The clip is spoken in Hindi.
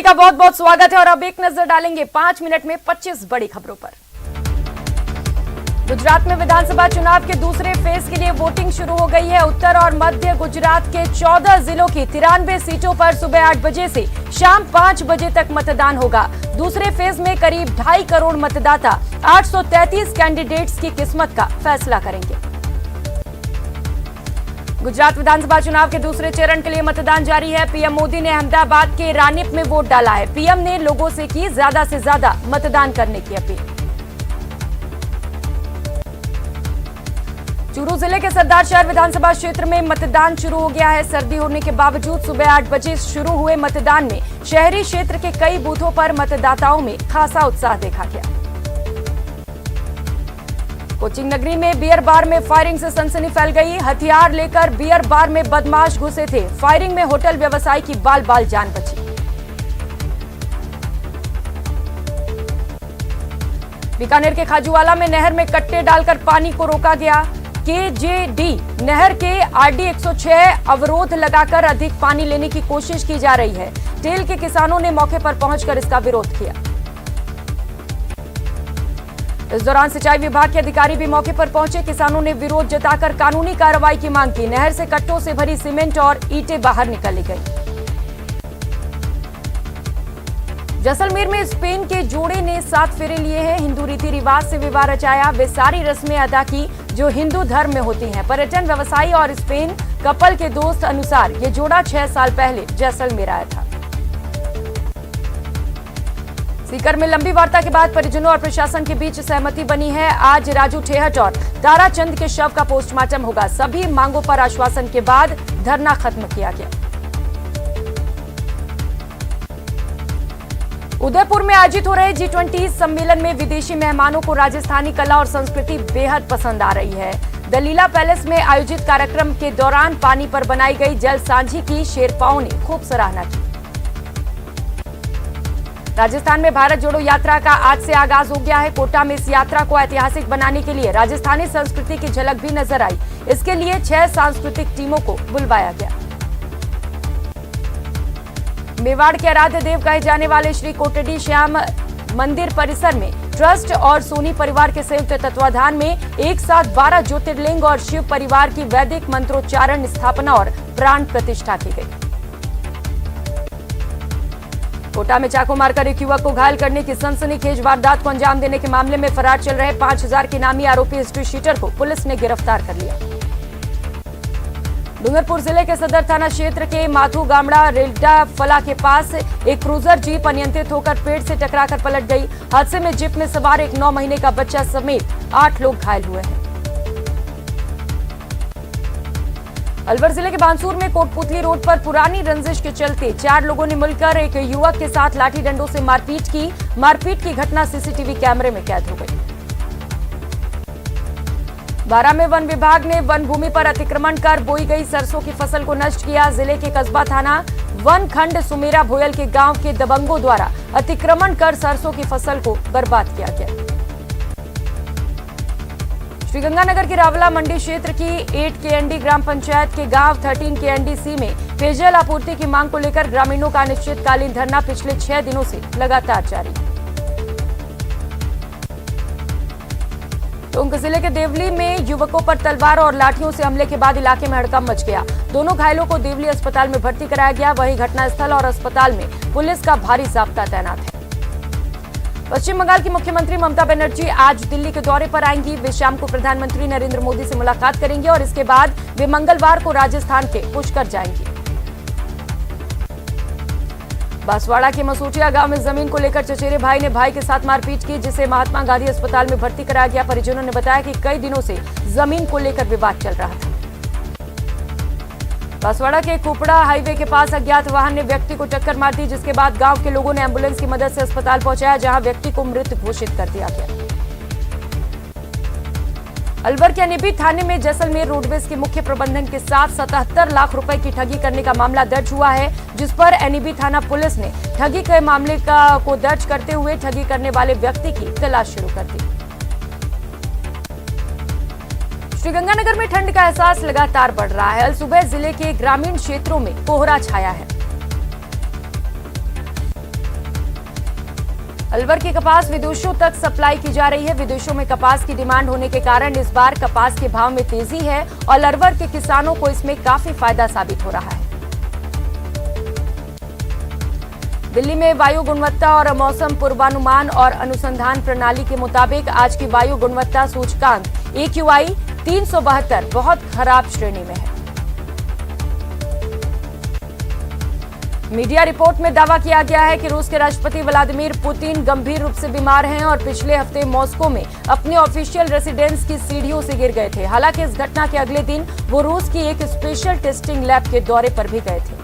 सभी का बहुत बहुत स्वागत है और अब एक नजर डालेंगे 5 मिनट में 25 बड़ी खबरों पर। गुजरात में विधानसभा चुनाव के दूसरे फेज के लिए वोटिंग शुरू हो गई है। उत्तर और मध्य गुजरात के 14 जिलों की 93 सीटों पर सुबह 8 बजे से शाम 5 बजे तक मतदान होगा। दूसरे फेज में करीब 2.5 करोड़ मतदाता 833 कैंडिडेट्स की किस्मत का फैसला करेंगे। गुजरात विधानसभा चुनाव के दूसरे चरण के लिए मतदान जारी है। पीएम मोदी ने अहमदाबाद के रानीप में वोट डाला है। पीएम ने लोगों से की ज्यादा से ज्यादा मतदान करने की अपील। चूरू जिले के सरदारशहर विधानसभा क्षेत्र में मतदान शुरू हो गया है। सर्दी होने के बावजूद सुबह 8 बजे शुरू हुए मतदान में शहरी क्षेत्र के कई बूथों पर मतदाताओं में खासा उत्साह देखा गया। कोचिंग नगरी में बियर बार में फायरिंग से सनसनी फैल गई। हथियार लेकर बियर बार में बदमाश घुसे थे। फायरिंग में होटल व्यवसायी की बाल बाल जान बची। बीकानेर के खाजूवाला में नहर में कट्टे डालकर पानी को रोका गया। केजेडी नहर के आरडी 106 अवरोध लगाकर अधिक पानी लेने की कोशिश की जा रही है। टेल के किसानों ने मौके पर पहुंचकर इसका विरोध किया। इस दौरान सिंचाई विभाग के अधिकारी भी मौके पर पहुंचे। किसानों ने विरोध जताकर कानूनी कार्रवाई की मांग की। नहर से कट्टों से भरी सीमेंट और ईंटें बाहर निकाली गई। जैसलमेर में स्पेन के जोड़े ने 7 फेरे लिए हैं। हिंदू रीति रिवाज से विवाह रचाया। वे सारी रस्में अदा की जो हिंदू धर्म में होती हैं। पर्यटन व्यवसायी और स्पेन कपल के दोस्त अनुसार ये जोड़ा 6 साल पहले जैसलमेर आया था। सीकर में लंबी वार्ता के बाद परिजनों और प्रशासन के बीच सहमति बनी है। आज राजू ठेहट और ताराचंद के शव का पोस्टमार्टम होगा। सभी मांगों पर आश्वासन के बाद धरना खत्म किया गया। उदयपुर में आयोजित हो रहे G20 सम्मेलन में विदेशी मेहमानों को राजस्थानी कला और संस्कृति बेहद पसंद आ रही है। दलीला पैलेस में आयोजित कार्यक्रम के दौरान पानी पर बनाई गई जल सांझी की शेरपाओं ने खूब सराहना की। राजस्थान में भारत जोड़ो यात्रा का आज से आगाज हो गया है। कोटा में इस यात्रा को ऐतिहासिक बनाने के लिए राजस्थानी संस्कृति की झलक भी नजर आई। इसके लिए 6 सांस्कृतिक टीमों को बुलवाया गया। मेवाड़ के आराध्य देव कहे जाने वाले श्री कोटड़ी श्याम मंदिर परिसर में ट्रस्ट और सोनी परिवार के संयुक्त तत्वाधान में एक साथ 12 ज्योतिर्लिंग और शिव परिवार की वैदिक मंत्रोच्चारण स्थापना और प्राण प्रतिष्ठा की गई। कोटा में चाकू मारकर एक युवक को घायल करने की सनसनीखेज वारदात को अंजाम देने के मामले में फरार चल रहे 5000 के नामी आरोपी हिस्ट्री शीटर को पुलिस ने गिरफ्तार कर लिया। डूंगरपुर जिले के सदर थाना क्षेत्र के माथू गामड़ा रेल्डा फला के पास एक क्रूजर जीप अनियंत्रित होकर पेड़ से टकराकर पलट गई। हादसे में जीप में सवार एक 9 महीने का बच्चा समेत 8 लोग घायल हुए हैं। अलवर जिले के बानसूर में कोटपुतली रोड पर पुरानी रंजिश के चलते 4 लोगों ने मिलकर एक युवक के साथ लाठी डंडों से मारपीट की। मारपीट की घटना सीसीटीवी कैमरे में कैद हो गई। बारां में वन विभाग ने वन भूमि पर अतिक्रमण कर बोई गई सरसों की फसल को नष्ट किया। जिले के कस्बा थाना वन खंड सुमेरा भोयल के गांव के दबंगों द्वारा अतिक्रमण कर सरसों की फसल को बर्बाद किया गया। श्रीगंगानगर के रावला मंडी क्षेत्र की 8 केएनडी ग्राम पंचायत के गांव 13 केएनडीसी में पेयजल आपूर्ति की मांग को लेकर ग्रामीणों का अनिश्चितकालीन धरना पिछले 6 दिनों से लगातार जारी। टोंक जिले के देवली में युवकों पर तलवार और लाठियों से हमले के बाद इलाके में हड़कंप मच गया। दोनों घायलों को देवली अस्पताल में भर्ती कराया गया। वहीं घटनास्थल और अस्पताल में पुलिस का भारी जाब्ता तैनात है। पश्चिम बंगाल की मुख्यमंत्री ममता बनर्जी आज दिल्ली के दौरे पर आएंगी। वे शाम को प्रधानमंत्री नरेंद्र मोदी से मुलाकात करेंगे और इसके बाद वे मंगलवार को राजस्थान के पुष्कर जाएंगी। बांसवाड़ा के मसूटिया गांव में जमीन को लेकर चचेरे भाई ने भाई के साथ मारपीट की, जिसे महात्मा गांधी अस्पताल में भर्ती कराया गया। परिजनों ने बताया कि कई दिनों से जमीन को लेकर विवाद चल रहा था। बांसवाड़ा के कुपड़ा हाईवे के पास अज्ञात वाहन ने व्यक्ति को टक्कर मार दी, जिसके बाद गांव के लोगों ने एम्बुलेंस की मदद से अस्पताल पहुंचाया, जहां व्यक्ति को मृत घोषित कर दिया गया। अलवर के अनिबी थाने में जैसलमेर रोडवेज के मुख्य प्रबंधक के साथ 77 लाख रुपए की ठगी करने का मामला दर्ज हुआ है, जिस पर एनिबी थाना पुलिस ने ठगी के मामले को दर्ज करते हुए ठगी करने वाले व्यक्ति की तलाश शुरू कर दी। श्रीगंगानगर में ठंड का एहसास लगातार बढ़ रहा है। सुबह जिले के ग्रामीण क्षेत्रों में कोहरा छाया है। अलवर की कपास विदेशों तक सप्लाई की जा रही है। विदेशों में कपास की डिमांड होने के कारण इस बार कपास के भाव में तेजी है और अलवर के किसानों को इसमें काफी फायदा साबित हो रहा है। दिल्ली में वायु गुणवत्ता और मौसम पूर्वानुमान और अनुसंधान प्रणाली के मुताबिक आज की वायु गुणवत्ता सूचकांक AQI 372 बहुत खराब श्रेणी में है। मीडिया रिपोर्ट में दावा किया गया है कि रूस के राष्ट्रपति व्लादिमीर पुतिन गंभीर रूप से बीमार हैं और पिछले हफ्ते मॉस्को में अपने ऑफिशियल रेसिडेंस की सीढ़ियों से गिर गए थे। हालांकि इस घटना के अगले दिन वो रूस की एक स्पेशल टेस्टिंग लैब के दौरे पर भी गए थे।